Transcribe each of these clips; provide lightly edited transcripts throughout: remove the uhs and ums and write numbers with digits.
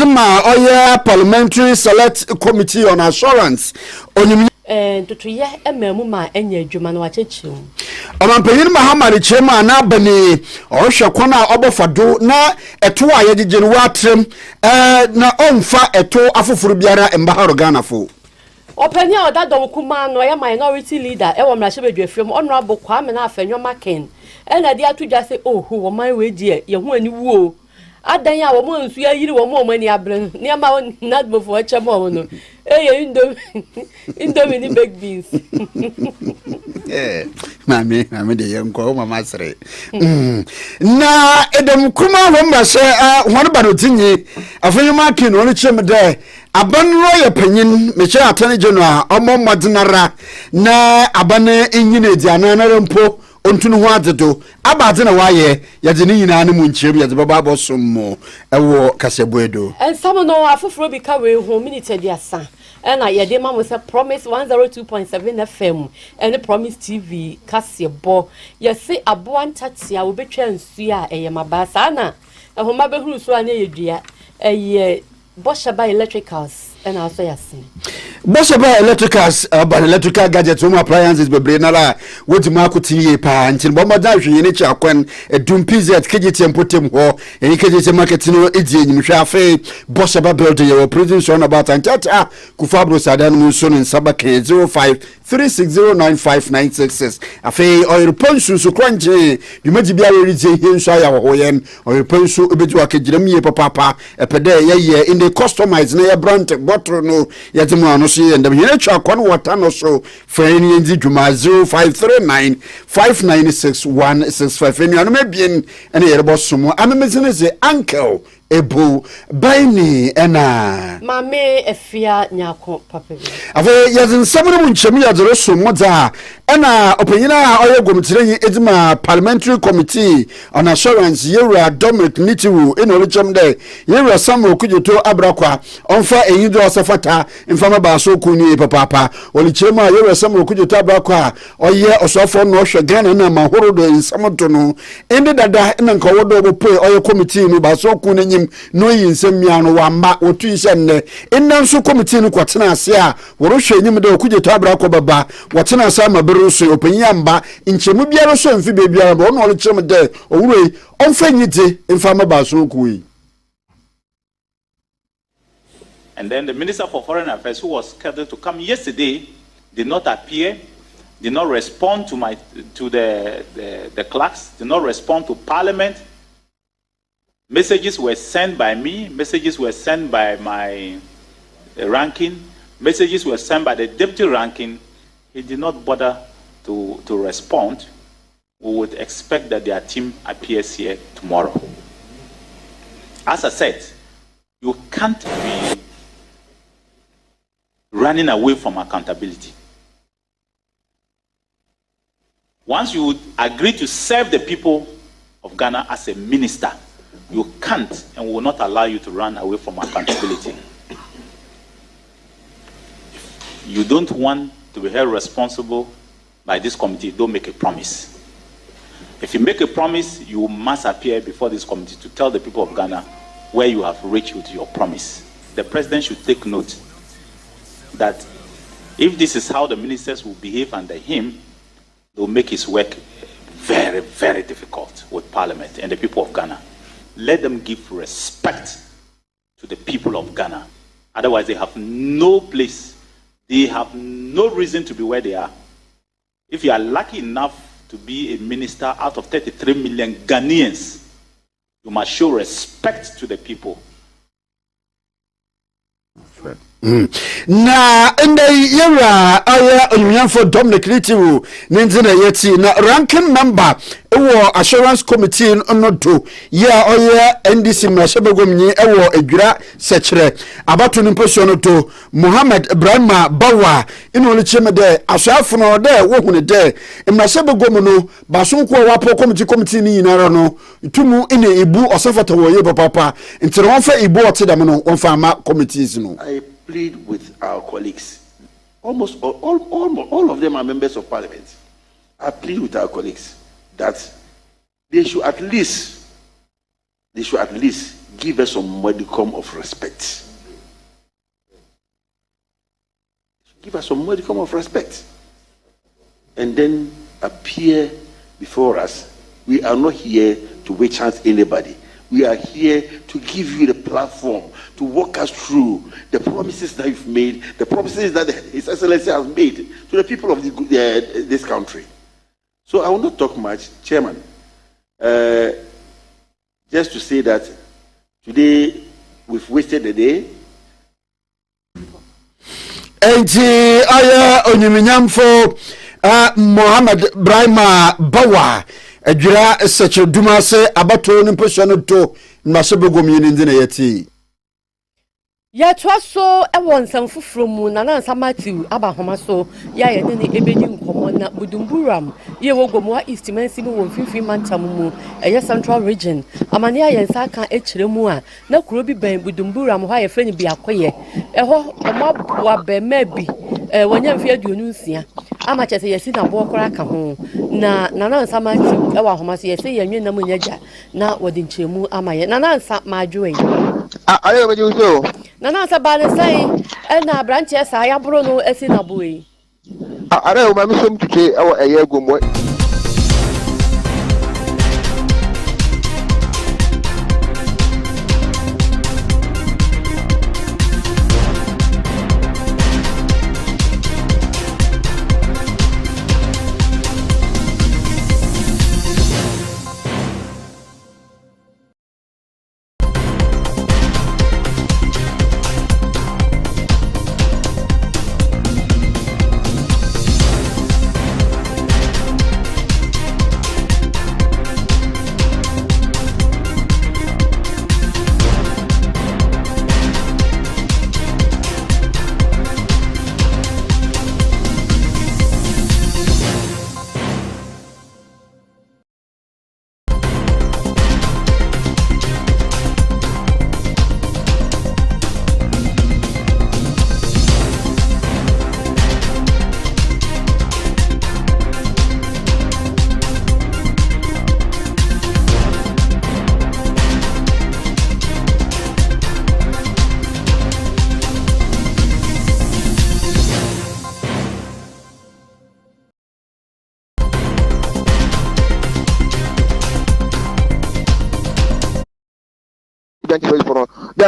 Zima Oya Parliamentary Select Committee on Assurance. Tutuye ememuma enye adwuma na wachechiu. Omampanyin Mahamari Chema na bani ohwe kwana obofado na eto a yegigene watrem na omfa eto afoforo biara embaharo Ganafo. Openya odadom kuma no ya minority leader e wo mrahye bedwafiem honorable Kwame na afenyo maken. Ena dia tudwa se ohu wo man we die ye hu ani wuo. Adan ya wo mo nsu ya yiri wo mo mani abren ne ma na bofo a chemo no. Eye indomie ni baked beans. Mami de yenko mama sere. Na edem kuma wo mbase won ba no tinyi afenyo maken won chem de abanro ye panyin me kira atane general omo madinara na abane enyina ediana na rempo ontunu ho adedo abade na waye yade ni nyina ne mu nkyerem yade baba abosommo ewo kaseboedo ensamo no afoforo bi ka we ho minute diasa na yade ma mo se promise 102.7 FM and promise TV kasebo yesi abo antatia wo betwa nsu a eyemabasa na ehoma behuru so anya yedua eye Boshaba Electricals and also yasin. Boshaba Electricals but electrical gadgets home appliances bebre na la wodi makuti pa ntin bomba da hwe ni chakwan edum pz kgt empotem ho eni kgt market no edi enyim hwe afa Boshaba building your presence on about antata kufabro sadan mu so nin sabake 0536095966 afa oil ponsu so kwanche dumaji bia we ridie he nso aya ho yen oil ponsu obedu akagiram ye papa epede ye in the customize na ye brand bottle no yetimo ano so and the chakwan water no so for any ndi dwuma 0539596165 enu anu mebien ene yerebo somo amemezene ze uncle Ebo baini ena mame efia nyako papa bi ave yazin samuru munchemu yazoro somoza ena opanyina oye gomtirenyi edima parliamentary committee on assurance yewra Dominic Nitiwu eno lechem de yewra Samuel Kujoto Abrakwa onfa enyido osafata mfama ba so kunu papa olichema yewra Samuel Kujoto Abrakwa oye osofo no hwe Ghana na mahorodo nsamoto no ende dada ena nkawodo obope oye committee no ba so kunu nyim no yinsem no wamba otu ise nne enna so committee no kwatena ase a woro hwe nyim de Kujoto Abrakwa baba watena asa maberu so opanyamba nchemu biara so mfi bebiara bo no olichema de owure onfanyite mfama ba so kuyi. And then the Minister for Foreign Affairs, who was scheduled to come yesterday, did not appear, did not respond to the clerks, did not respond to Parliament. Messages were sent by me, messages were sent by my ranking, messages were sent by the deputy ranking. He did not bother to respond. We would expect that their team appears here tomorrow. As I said, you can't be running away from accountability. Once you agree to serve the people of Ghana as a minister, you can't and will not allow you to run away from accountability. If you don't want to be held responsible by this committee, don't make a promise. If you make a promise, you must appear before this committee to tell the people of Ghana where you have reached with your promise. The president should take note that if this is how the ministers will behave under him, they will make his work very, very difficult with Parliament and the people of Ghana. Let them give respect to the people of Ghana. Otherwise, they have no place. They have no reason to be where they are. If you are lucky enough to be a minister out of 33 million Ghanaians, you must show respect to the people. Na ende yera aya onyuyan for Dominic Nitiwu nenzina yeti na ranking member ewo assurance committee onodo ya oya NDC mrashebegomnyi ewo edwira sechere abato nimposo onodo Mohammed Ibrahim Bawa ino lichemede asafo no de wo hune de mrashebegom no basonko wapo committee ni nyinara no tumu ine ibu osafata wo ye papa ntire wonfa ibu otedam no wonfa ama committees no. I plead with our colleagues. Almost all of them are members of Parliament. I plead with our colleagues that they should at least give us some modicum of respect. Give us some modicum of respect. And then appear before us. We are not here to witch hunt anybody. We are here to give you the platform to walk us through the promises that you've made, the promises that His Excellency has made to the people of this country. So I will not talk much, Chairman. Just to say that today we've wasted the day. Enti aya onyiminyamfo Mohammed Brahima Bawa adwira seche dumase abato nimposo no to masebegom yinindi na yati ya twaso ewon sanfufuro mu na Matthew abahoma so ya ye ne ebedi nkomo na budumburam ye wogomwa East Mansi mu wonfinfin mantam mu eye Central Region amane aye nsaka ekire mu a na kuro bi ban budumburam ho aye freni bi akoye eho omabua be mabi wonya mfi aduonu nsia ama chese yesi na bo kora ka ho na Matthew ewa homa so yesi ye nwenam nyaja na wodi nchemu amaye nanansa madwe ayo be juso Nana bale say na branch esa ya bro no esi na boy are o ma mi so mtuche ewo eye gomo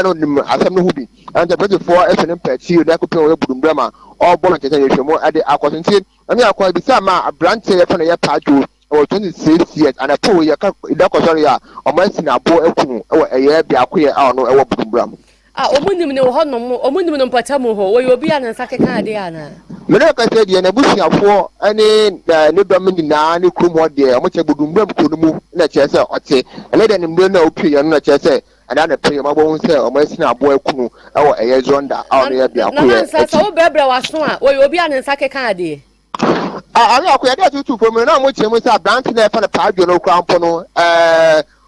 no nim asem no hubi and the president for SNM party na ko pe o budumbrama all born and hwemo ade akosenti ani akwa bi sama branch ye fa na ye pajo o 26 years and apo ye ka da kosori ya o man sin abo akunu e ye bi akoye a no e wo budumbrama omunim ne ho no omunim no mpatamu ho wo obi anansa keka ade ana me na ka se de na busuafo ani ne dom ni na ne krumo de o mo che budumbram ko no mu na che se ote ele de ne mbe na opie ye no na che se and I pray about one say, or my sin a boy kunu, our a zonda, our near the Aquia. So, Bebra was one, or you'll be an insake candy. I know I to from now, which was a branch there for the party, no crown pono,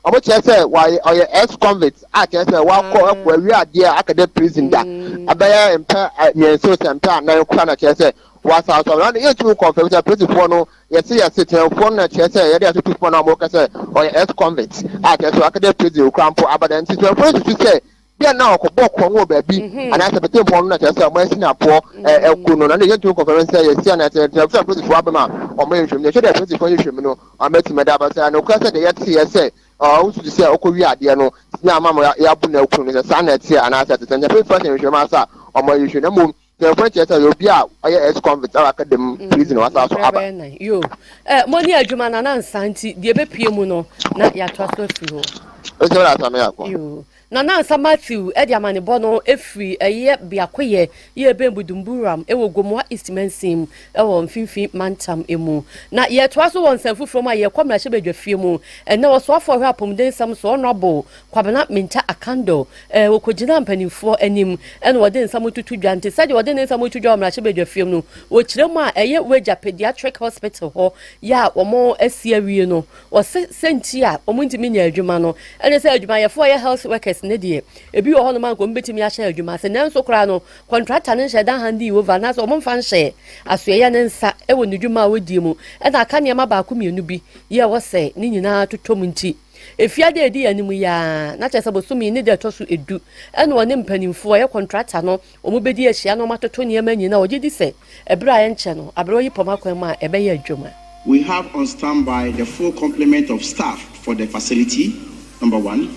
or what I say, why are your ex convicts? I just say, one call up where we are dear academic prison that a bear and near so some time, now crown at say. Was out around the two conference a pretty porno, yes, sitting phone at Chester, area to put on our workers or ex convicts. I guess academic prison, cramp for Abadan, to say, they are now a book on baby, and I said, the phone at Chester, Western Apo, Kuno, and the two conference, yes, and I said, pretty Rabama, or mention, they should have pretty funny, I met Madame, and no question they yet see, I say, or to say, Okoria, Diano, now Mamma, Yabuno, the sun at here, and I said, and the first in your master, or my issue, no moon. The French will be out. I ex convict academic prison was also happening. You, money a Jumana and Santi, the Bepimuno, not yet to you. Nana Matthew, Ediamani Bono, Efri, a year be a queer, ye ben budumburam, e will go more East Mansim, on Finfi Mantam emu. Not yet was one self from my year, come like a few, and now so for her pum then some so noble, Quabanat minta a candle, Wokojinam penny for enim, and what then some to Janti said, what then some to John Lachabe film, which Loma, a year wage a pediatric hospital, or ya or more SCRino, or Sentia, or Muntimina Jumano, and I said, my 4-year health workers. Nedie, a be on the man go betting me a share, you must announce so crano, contract and share down handy over Nas or Monfan share, as we and sa, I will do my with you, and I can't yamaba come you be, ye was say, Nina to Tomunti. If you are the enemy, not as a bosumi need a tosu edu, and one impending for a contractor, no, or maybe a shiano matter 20 men, you know, did he say a Brian channel, a broy pomacoma, a bayer juma. We have on standby the full complement of staff for the facility, number one.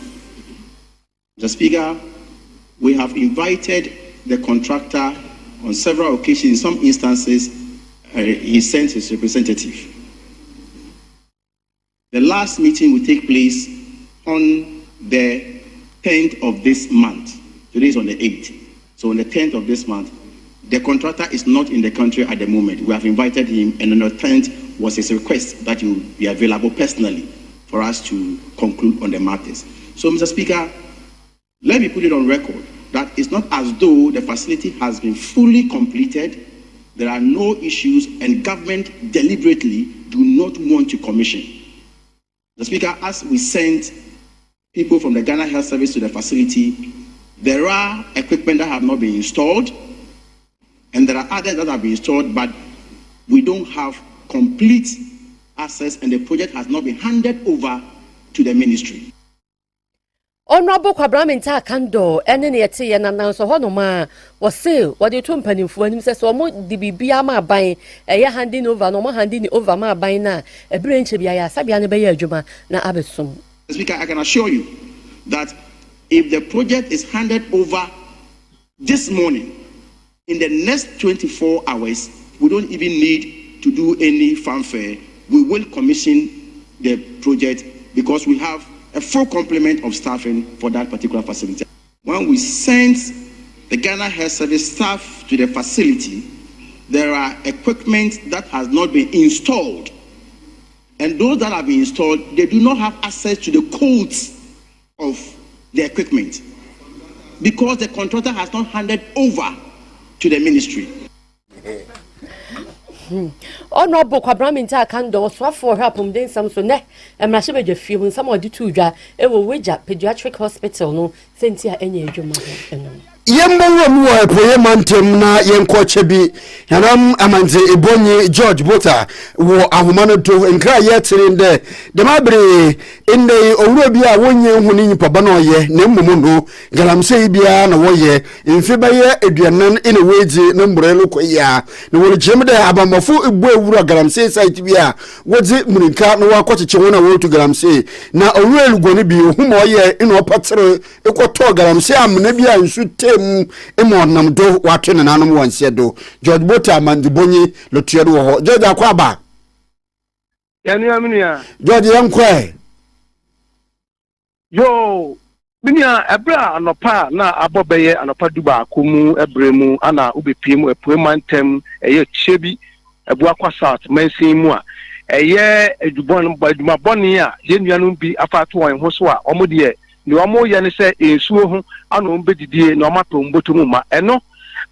The Speaker, we have invited the contractor on several occasions. In some instances, he sent his representative. The last meeting will take place on the 10th of this month. Today is on the 8th. So on the 10th of this month, the contractor is not in the country at the moment. We have invited him, and on the 10th was his request that he will be available personally for us to conclude on the matters. So, Mr. Speaker, let me put it on record that it's not as though the facility has been fully completed. There are no issues, and government deliberately do not want to commission. The Speaker, as we sent people from the Ghana Health Service to the facility, there are equipment that have not been installed, and there are others that have been installed, but we don't have complete access, and the project has not been handed over to the ministry. Honorable Kwabraminta Kando, and then yet and announce a honoma was sale, what you told penny for him says, so more the Bibiama buying a year handing over, no more handing over my buying now, a branch of Yaya Sabiana Bayer Juma, na Abesum. Speaker, I can assure you that if the project is handed over this morning, in the next 24 hours, we don't even need to do any fanfare. We will commission the project because we have a full complement of staffing for that particular facility. When we send the Ghana Health Service staff to the facility, there are equipment that has not been installed. And those that have been installed, they do not have access to the codes of the equipment because the contractor has not handed over to the ministry. Honorable Kwabraminta Kando, so for her from then some so ne, and Mashabe few when someone do two jar, it will wager pediatric hospital, no, Sentia any Juma. Yembo poye mantem na yenkwoche bi yanam amanze ebonyi George Bota wo ahomano to nkra yetire nde de mabre inde owuro bi a wonye huni nyipa bana oye na mmumu no galamse bia na woye mfe baye eduanan ine weji na mbrelo koya na wo jemde abamafo egbu ewuro galamse site bia wodzi murinka na wakwacheche wona wo to galamse na owuro elugoni bi humo oye ine opatere ekoto galamse amna bia nsu emo nam do watwe na nanom wanse do George Bota mandibonyi lotuedo ho George akwaba yani aminia George yankwe yo binia ebra anopa na abobeye anopa duba akomu ebremu ana ubepiem epuemantem eye chebi ebu akwa south mansin mu a eye edubon baduma boni a yenuanum bi afato wan ho so a omode ni omo ye ne se ensuo ho ana ombedidie na omato mbotomu ma eno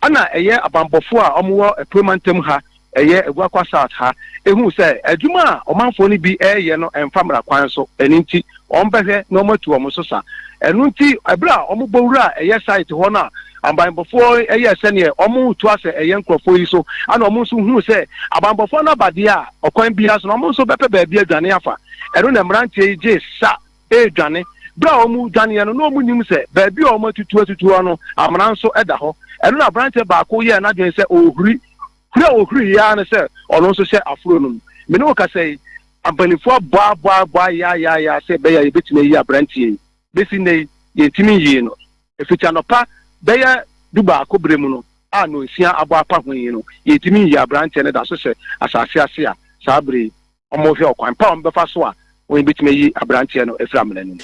ana eye abambofo a omo epuemantem ha eye ebu akwa south ha ehu se aduma omanfo ni bi eye no emfamra kwan so eninti ombehwe na omatu omososa enunti ebra omubowura eye site ho na abambofo eye sene omo tu ase eye nkrofo yi so ana omo so hu se abambofo na bade a okwan bi aso na omo so bepe ba bi adwane afa eno na mrantie je sa edwane bra omo dwane no omo nim se ba bi omo tutu no amran so eda ho eno na branche ba ko ye na dwen se ohuri ya na se ono so se afro no me no ka se ampanifo ba ya se be ya yebetime yi abrantie besi ne yetimi yi no eficha no pa be ya duba akobremu no a no sia abo apa hwen no yetimi yi abrantie ne da so se asase ase a sabre omo hwe okwan pa on be fa so a we betime yi abrantie no eframle no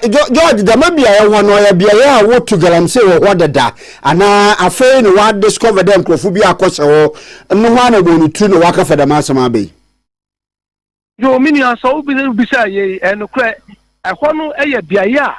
George da mabia ya wono ya bia ya wotu galamse wo hodada ana afa no wa discover dem krofu bi akose wo no ho na bonu tu no waka fada masama be yo mini aso bi sa ye enokre ehọ no eye bia ya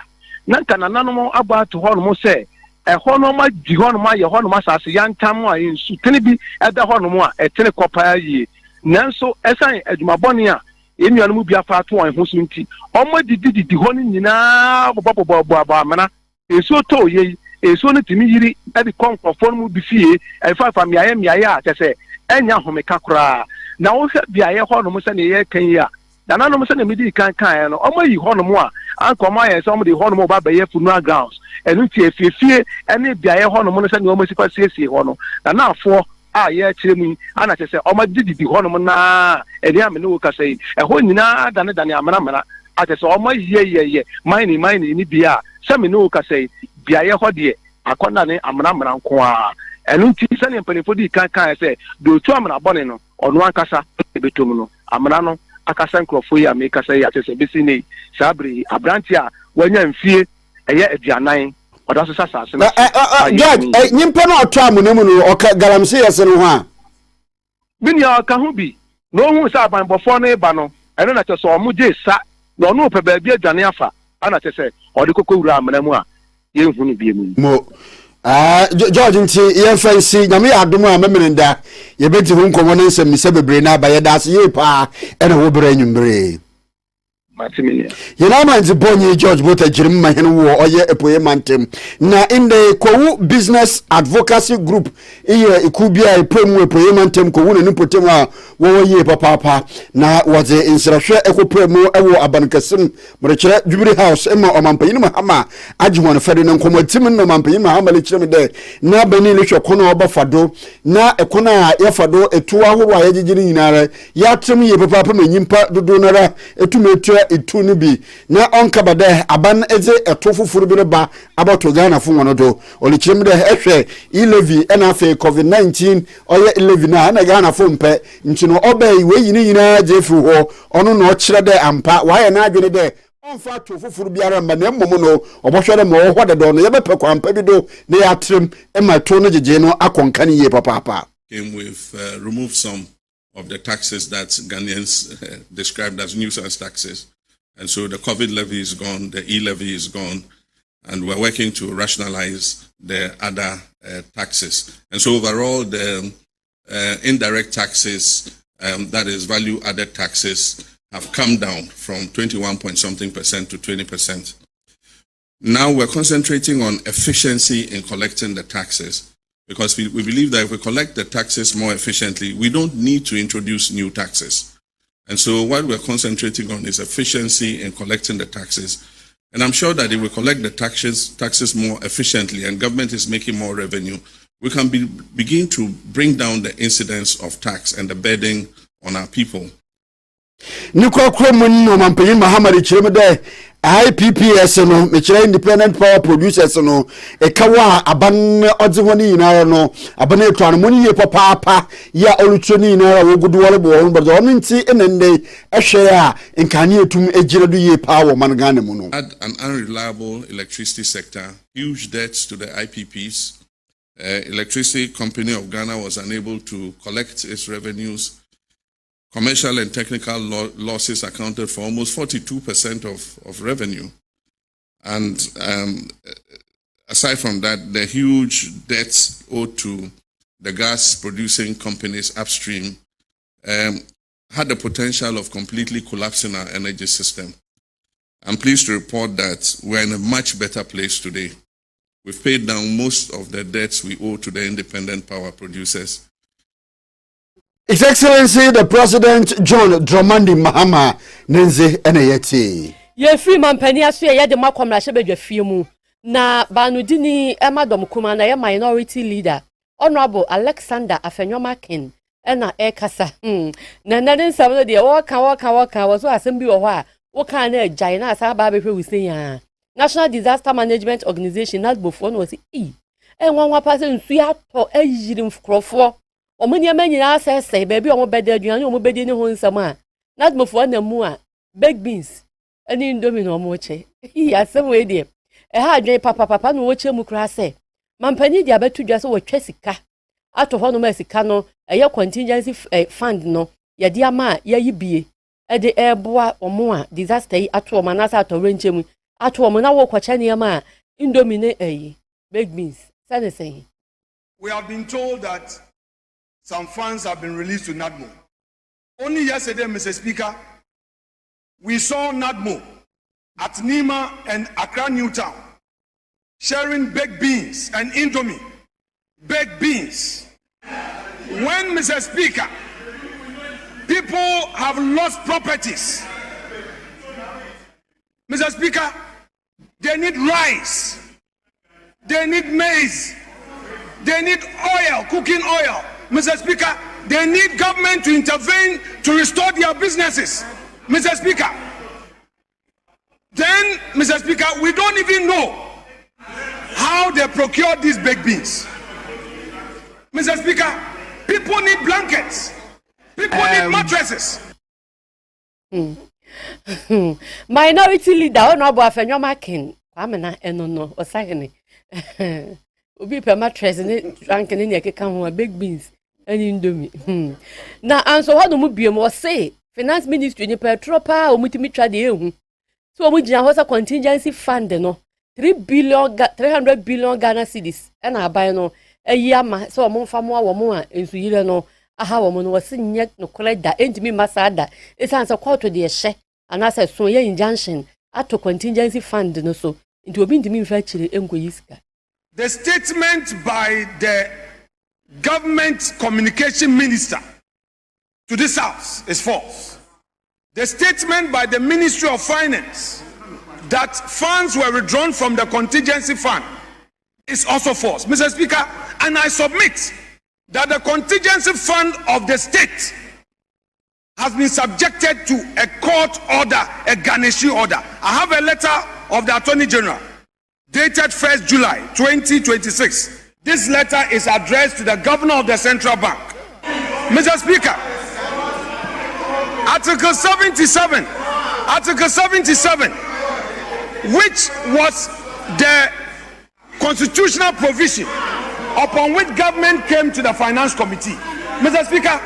na kana nanom aba to ho no mo se ehọ no ma di ho no ma ye ho no ma sase yantam a ensu tene bi eda ho no mo a etene kopa ye nanso esan adwumaboni a enuanu mu bia fa to an ho so nti omo didi ho no nyina bobo amana esu to ye esu no timi yiri e bi konkrofo no mu bi fie e fa miaye a tese enya homeka kura na wo hwe bia ye ho no mo se ne ye kan ya Dana no se na medi kan no omo yi hono mo a anko ma ye so mo de hono mo ba be ye funeral grounds enu tie fiefie ene biaye hono mo no se ne omo sifa siesie hono na afo a ye kire mu ana che se omo didi hono mo na eni ame no ka sei ho nyina dane amana a che se omo ye mine ni bia se me no ka sei biaye ho de akona ne amana nko a enu ti se ne mpanifo di kan se do tu amana bone no ono ankasa betom no amana no akasa nkrofo ya me kasa ya tese besi ne sabri abranti a wanya mfie eye aduanan oda so sasa se George nyimpa no oto amunemu no oka galamse yese no ho a bini aka ho bi no hu sa abanbofo no ba no eno na tese omuge sa no no pe ba bi aduane afa ana tese odi kokowura amanemu a ye hu no bi mu George nti ye fancy nyame adom a memenenda ye beti hu nkomo ne nsem se bebre na ba ye da se ye pa ene wo bra nyumbre Yena manzi bonyi George Bota jirim mahenu wo oye epoye mantem na in the Kowu Business Advocacy Group iye ikubia epemu epoye mantem kowu ne nipotem a wo ye papa na waze insirahwe ekopremu ewo abankasim mrekere Jubilee House ema omampanyin mahama ajwon fede ne nkomotim no mampanyin mahama le kirem de na bani le hwekono obafado na ekona ya fado etu ahoro a yegigiri nyinara ya tem ye papa manyimpa dodo nara etumetu itu ni bi na onka bade aban eze eto fufuru bi ba abato Ghana fu wono do olichim de ehwe ilevi ena fe COVID-19 oye ilevi na Ghana fu mpe ntino obey we yini yina jefu ho ono no kire de ampa waye na adwene de onfa to fufuru biara mba na mmom no obohwere mo ho de do no yebepe kwa ampa bi do na ya trem ema to no jeje no akonka ni ye papa came with remove some of the taxes that Ghanaians described as nuisance taxes. And so the COVID levy is gone, the e-levy is gone, and we're working to rationalize the other taxes. And so overall, the indirect taxes, that is value-added taxes, have come down from 21-something% to 20%. Now we're concentrating on efficiency in collecting the taxes, because we believe that if we collect the taxes more efficiently, we don't need to introduce new taxes. And so what we're concentrating on is efficiency in collecting the taxes. And I'm sure that if we collect the taxes more efficiently and government is making more revenue, we can begin to bring down the incidence of tax and the burden on our people. IPPS no mechira Independent Power Producers no ekawa aban odzewoni yinara no aban etwano moni ye papa ya olutroni yinara wogudu wole bo on bozo on nti enende ehwe a nkane etum egiredu ye power man Ghana mu no. Had an unreliable electricity sector, huge debts to the IPPs. Electricity Company of Ghana was unable to collect its revenues. Commercial and technical losses accounted for almost 42% of revenue. And aside from that, the huge debts owed to the gas producing companies upstream had the potential of completely collapsing our energy system. I'm pleased to report that we're in a much better place today. We've paid down most of the debts we owe to the independent power producers. His Excellency the President John Dramani Mahama Nenze Eneyeti. Ye free man penny aso ye de makomra shebedwa fie mu na banudini emadom kuma na ye minority leader Honorable Alexander Afenyomakin ena ekasa na nane nsam de waka waso asem bi wo ho a wo kan na agyan na asa ba behwe wusen ya National Disaster Management Organization that before no say enwanwa pass nsu ya to ayirim krofo omani amanyina asese baby omo beda aduane omo bedi ne ho nsam a nadmofo na mu a baked beans ani indomie no omo che ya sem we de ha adwen papa no wo che mu kra se mampani dia betu dwa so wo twa sika ato ho no ma sika no eye contingency fund no ye dia ma ye yibie e de eboa omo a disaster yi ato omo na sa ato renche mu ato omo na wo kwacha ne ma indomie ne baked beans say say we have been told that some funds have been released to NADMO. Only yesterday, Mr. Speaker, we saw NADMO at Nima and Accra Newtown sharing baked beans and indomie. Baked beans. When, Mr. Speaker, people have lost properties, Mr. Speaker, they need rice, they need maize, they need oil, cooking oil. Mr. Speaker, they need government to intervene to restore their businesses. Mr. Speaker, then, Mr. Speaker, we don't even know how they procure these baked beans. Mr. Speaker, people need blankets, people need mattresses. Minority leader, Honorable Afenyomakin, Kwamena, no, Osagene. Obi per mattress and it drank in your come big beans and indomie. Now, answer what the Mubium was say. Finance Ministry in Petropa or Mutimitra de so we have a contingency fund, no 300 billion Ghana cedis, and I buy no a yama so a month for more in Sweden. No, a how a woman was seen yet no collect that ain't me masada. It's answer call to the share, and I said so ye injunction at to contingency fund no so into a bin to me factory enquiska. The statement by the government communication minister to this house is false. The statement by the Ministry of Finance that funds were withdrawn from the contingency fund is also false. Mr. Speaker, and I submit that the contingency fund of the state has been subjected to a court order, a garnishee order. I have a letter of the Attorney General dated 1st July 2026. This letter is addressed to the Governor of the Central Bank. Mr. Speaker, Article 77, which was the constitutional provision upon which government came to the Finance Committee. Mr. Speaker,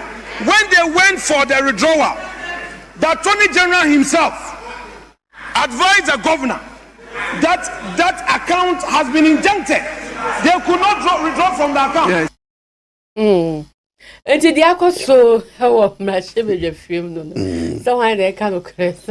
when they went for the withdrawal, the Attorney General himself advised the governor that account has been injuncted. They could not withdraw from the account. Yes. And the Diako so how much the film no. So I they can crest.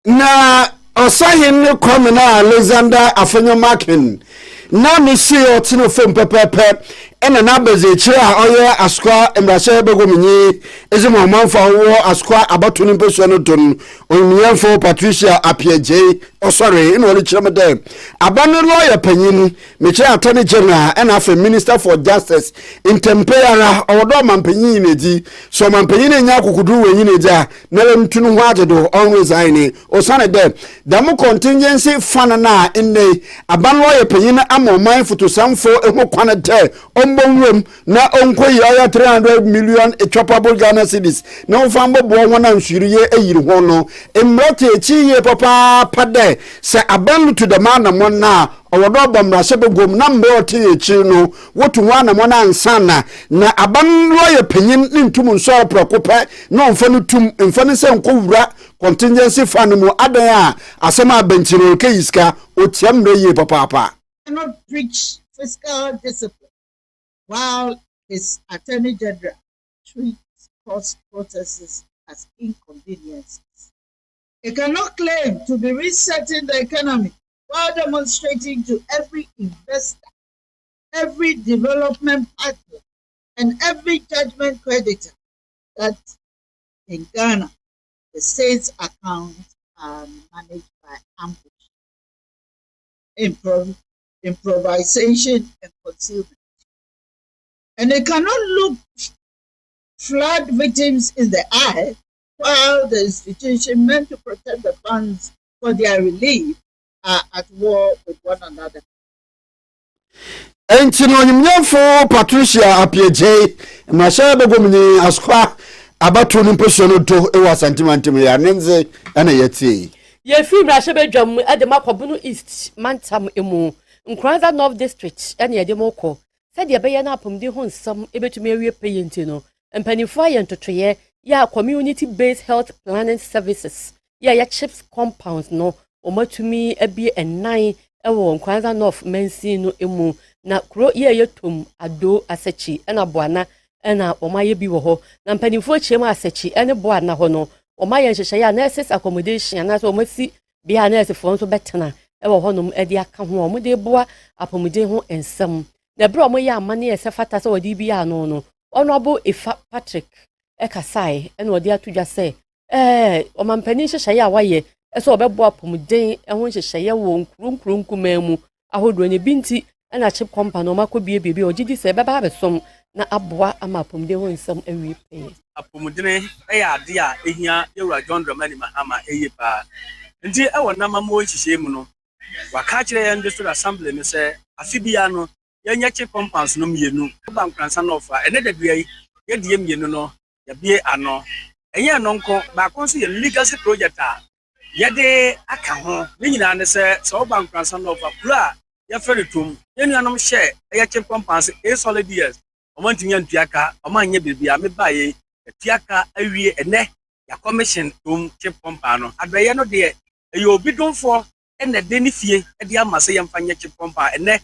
Na osahin kwame na Alexander Afenyomakin na me see otino fem pepepe ena na beze chire a oye askwa emrase begominyi ezimo amanfo wo askwa abatuni mpeso no don onyanfo Patricia Apieje osore ina oli chire mede abano lawyer panyin me chire Attorney General ena afa Minister for Justice intempera owodo mampanyin neji so mampanyin enya kokudu wenyin neja na lemtunu ho agedo on resign osane de damu contingency fund na inne abano lawyer panyin amoman fotosamfo eho kwana de ombonwem na onkoyi oya 300 million echopable Ghana cedis na ofambo bo wona nsuriye eyiri ho no emrote echiye papa pade se abanu to the man na na owodo bomrase begom na mbe ote echi no wotu wana mona ansana na abanu loye panyin ni ntum nsoro prokope na omfanu tum mfani se nkowura contingency fund mu adan a asema bentiro keiska otiamre ye papa cannot preach fiscal discipline while his Attorney General treats cost processes as inconveniences. He cannot claim to be resetting the economy while demonstrating to every investor, every development partner, and every judgment creditor that in Ghana, the state's accounts are managed by ambush, improvisation, and concealment. And they cannot look flood victims in the eye while the institution meant to protect the funds for their relief are at war with one another. Entino nyamfo Patricia Apieje masha begomni askwa abatu nimpeso no to e wasantimantem ya nenze ana yeti Ye film ra shebe dwam adema kwabunu East Mantam emu Nkranza North District ene yedemo ko said ye beye na apomdi ho nsam ebetumi awie payenti no empanifo ayentotoye ya community based health planning services ya chips compounds no omatumi abie enan ewo Nkranza North Mensi no emu na kro ye yetom ado asechi ena boana ena omaye bi wo ho na mpanifo chiema asechi ene boana ho no omaye nhyehyɛ ya nurses accommodation na so omasi bia nurse fo nso betena ewo ho nom edi aka ho omde boa apomde ho ensam na bro omoye amane ese fata so wodi bia no no Honorable Ifa Patrick ekasai ena odi atudwa se omampani nhyehyɛ ya waye ɛsɛ ɔbɛbɔ apɔmuden ɛho nhyehyɛeɛ wɔ nkuronkuronkumaa mu ahodoɔ ne binti ɛna chip company ɔmakɔ bie biribi ɔgye di sɛ ɛbɛba abɛsom na aboa ama apɔmuden ho nsɛm awie pɛyɛ apɔmuden ɛyɛ ade a ehia yɛwura John Dramani Mahama ɛyɛ paa nti ɛwɔ nama mo nhyehyɛe mu no waka kyerɛ yɛn district assembly ne sɛ afibia no yɛnyɛ chip compounds no mmienu ba nkransa no ɔfa ɛne dadua yi yɛde mmienu no yɛbie ano ɛyɛ no nko baako nso yɛ legacy project a yɛde aka ho ne nyinaa ne sɛ ɔba nkransa no ɔfa kuro a yɛfrɛ no tom yɛnuanom hyɛ ɛyɛ chip compounds 8 solid years ɔmantumi antuaka ɔmanyɛ biribi a mebaeɛ atuaka awie ɛnɛ yɛcommission tom chip compound no adɔyɛ no deɛ ɛyɛ obi domfoɔ ɛna de ne fie ɛde ama sɛ yɛmfa nyɛ chip compound ɛnɛ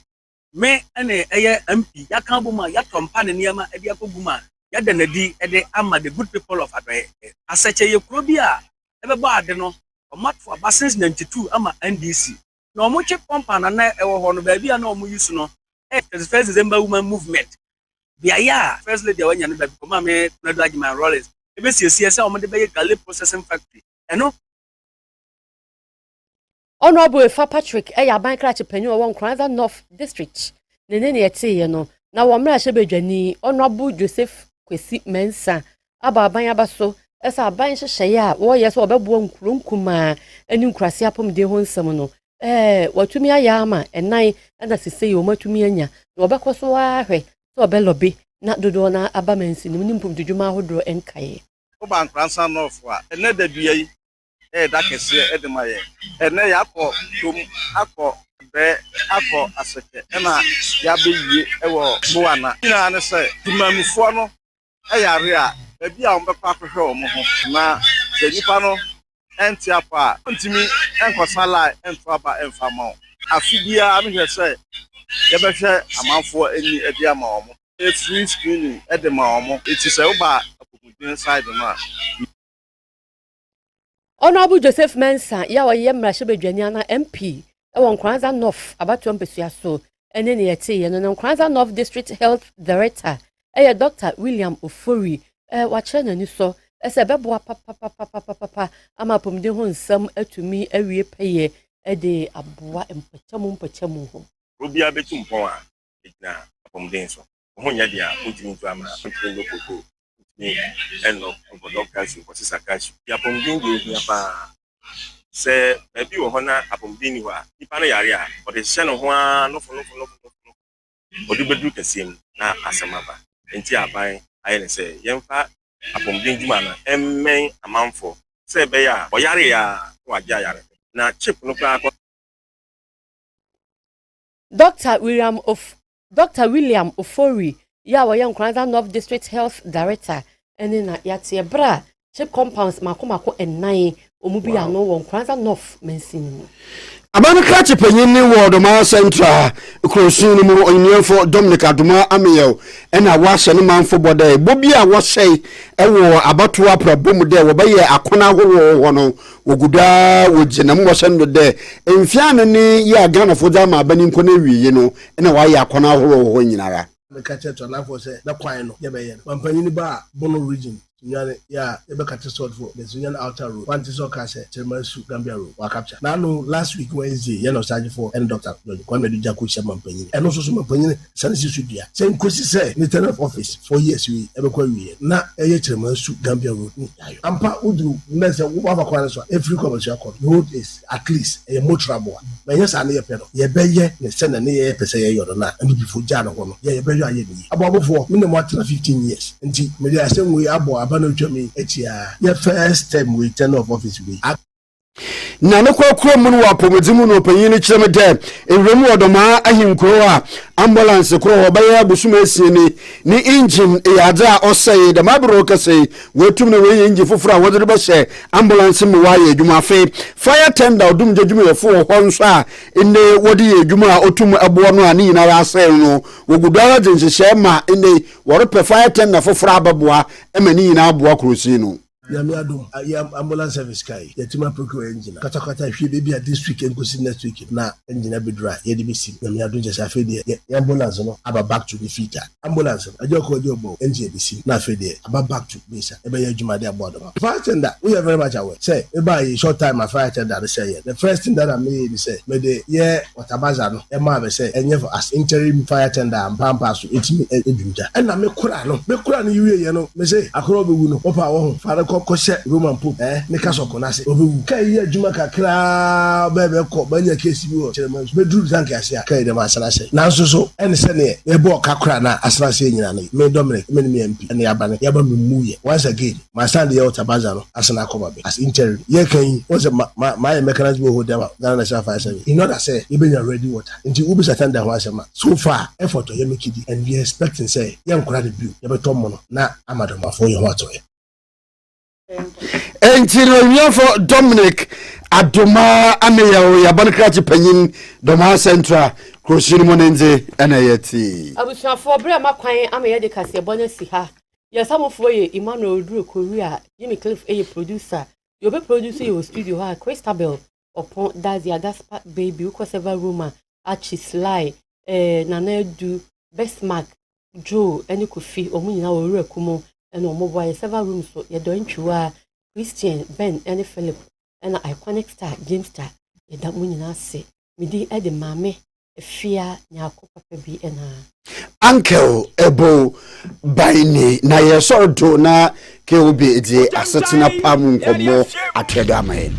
me ɛne ɛyɛ MP yɛaka bɔ mu a yɛtɔmpa ne nneɛma ɛde akɔgu mu a yɛda n'adi ɛde ama the good people of adɔyɛ asɛkyɛ yɛ kuro bi a ɛbɛbɔ ade no ɔmatfo aba since 92 ama NDC na ɔmo chip compound na ɛwɔ hɔ no baabi a na ɔmo use no 31st December women movement biaya first lady awanya no baabi kɔma me Kwadwo Obeng Rollins ebesiesie sɛ ɔmo de bɛyɛ galley processing factory ɛno Honorable Efa Patrick ɛyɛ aban krachi panyin ɔwɔ Nkranza North District ne yɛte yɛ no na wɔn mmerɛ ahyɛ badwani Honorable Joseph Kwesi Mensa aba aban aba so ɛsɛ aban hyehyɛeɛ a wɔyɛ sɛ ɔbɛboa nkuronkumaa ɛne nkurase apɔmuden ho nsɛm no watumi ayɛ ama ɛnan ɛna sise yi wɔmatumi anya na wɔbɛkɔ so ahwɛ sɛ ɔbɛlɔbe na dodoɔ na aba mansi no ne mpomdwuma ahodoɔ ɛnkaeɛ ɔba Nkransa North a ɛnɛ da dua yi da kɛseɛ ɛde ma yɛ ɛnɛ yɛakɔ tom akɔ bɛ akɔ asɛkɛ ɛna yɛabɛyie ɛwɔ moana nyinaa ne sɛ tumamufoɔ no ɛyare a baabi a wɔbɛkɔ akɔhwɛ wɔn ho na sɛ nnipa no ɛnte apɔ a ɔntumi ɛnkɔsa line ɛnto aba ɛmfa ma wo afe biara mehwɛ sɛ yɛbɛhwɛ amanfoɔ ani ɛde ama wɔn free screening ɛde ma wɔn ɛti sɛ woba apɔmuden side no a Honorable Joseph Mensa ya wɔyɛ mmarahyɛ badwani ana MP ɛwɔ Nkranza North abatoɔ mpɛsua so ɛne ne yɛte yɛ no Nkranza North District Health Director ɛyɛ Dr. William Ofori wakyerɛ n'ani so ɛsɛ bɛboa papapapapapa ama apɔmuden ho nsɛm atumi awie pɛyɛ ɛde aboa mpɛkyɛmu ho obia bɛtu mpɔn a ɛgyina apɔmuden so ho nyɛ deɛ a wotumi nto ama wotumi no koko ɛnɔ nkɔdɔka si nkɔsesa kashi apɔmuden deɛ ohia paa sɛ baabi wɔ hɔ na apɔmuden ni hɔ a nipa no yare a ɔde hyɛ ne ho a nofo ɔde bɛduru kɛseɛ mu na asɛm aba nti aban ayɛ ne sɛ yɛmfa apɔmuden dwuma no ɛmmɛn amanfo sɛ ɛbɛyɛ a ɔyare a wagye ayare na chip no koraa Dr. William Ofori ya wɔyɛ Nkranza North District Health Director ɛne na yɛate bra chip compounds mako ɛnan ɔmu bi ano wɔ Nkranza North mansin mu Aban krachi panyin ni Wodoma Central Krosun no mu onyefo Dominic Adoma Ameyel ɛna wahye ne manfo bɔdɛ bobi a wɔhyɛ ɛwɔ abatoa prabom dɛ wɔbɛyɛ akona horo hɔ no woguda wogina mu wɔhyɛ no dɛ mfia no ne yɛ aganafo da ma abani nko na wiye no ɛna wayɛ akona horo hɔ nyinara meka to na for say na kwan no yɛbɛyɛ no pampani ba Bono region nyane ya ebeka sort for the Union Outer Road one tiso ka say Termasu Gambia Road wa capture na no last week Wednesday no charge for and Dr. Kwame Dujako Chairman pampani and also some pampani sanisi sudia say nkosi say the tenant office 4 years we ebekwa wie na eye Termasu Gambia Road ni ayo ampa udu na say wo ba kwan so every commercial court road is at least a motorable but yes ani ye pedo ye beye ne send na ye pese ye yodo na and before jana ho no ye beye aye ni abobofo me mo 15 years nti me dey say we abo no twemi etia your first time we turn off office we na ne kwakura mu no apɔmodimu no panyin ne kyerɛ me dɛ ewremu Wodoma ahinkro a ambulance kro wɔbɛyɛ abusuma asieni ne engine yadze a ɔsɛe de mabro kɛsɛ wetum ne we engine foforo a wɔde bɛhyɛ ambulance mu wa yɛ adwuma fe fire tender odum dwuma yɛ fo hɔ nso a ene wɔde yɛ adwuma a otum aboɔ no a ne nyina asɛe no wogudara dzenhyehyɛ ma ene wɔrepɛ fire tender foforo ababoa ema ne nyina aboa krosi no Yami adum ambulance service kai yatima procure engine kata hwe baby at this week and go see next week na engine be dry ye de be see yami adum just afi de ambulance no aba back to the feature ambulance ajoko obo engine be see na afi de aba back to base e be adwuma de abodo fire tender we are very much aware say e buy short time a fire tender say the first thing that I made say me de ye watabaza no e ma be say enye for as interim fire tender and pampa so etimi edwuja e na me kura no yiwe ye no me say akoro be wu no opa wo fara kokose roman pope ne ka so kona se obewu kai ye adwuma kakra bebe ko banya kesi bi wo chairman be duru tank ase kai de ma asana se nanso so ene se ne e bo kakra na asana se nyina no me Dominic me ni MP ene yaba me muye once again my stand ye otabaza no asana ko babe as interim ye kan wo se my mechanism hold them Ghana National Fire Service in order say e be ready water until ubi satanda ho asema so far effort to ye make it and we expecting say ye nkura de bill ye be tomo no na amadomafo ye ho atoye Engineer for Dominic Adoma Ameya Yabankrati Penyin Doma Central Crossing Monenze NAT. Abusuafo bre makwan Ameya de kase bonasi ha. Ya samofo ye Emmanuel Drew Korea, Jimmy Cliff a producer. You be producer your studio ha Christabel upon Dazia Gaspar baby uko several rumor Archie Sly Nana Du Best Mark Joe eni Kofi omunyina wo kumo and mobile several rooms so you don't chua Christian Ben and Philip and iconic star James Star you don't munyina say me di e de mame fear nyako papa bi na Uncle Ebo Baini na yeso na KOB edi Asetenapa Nkomo atweda amae.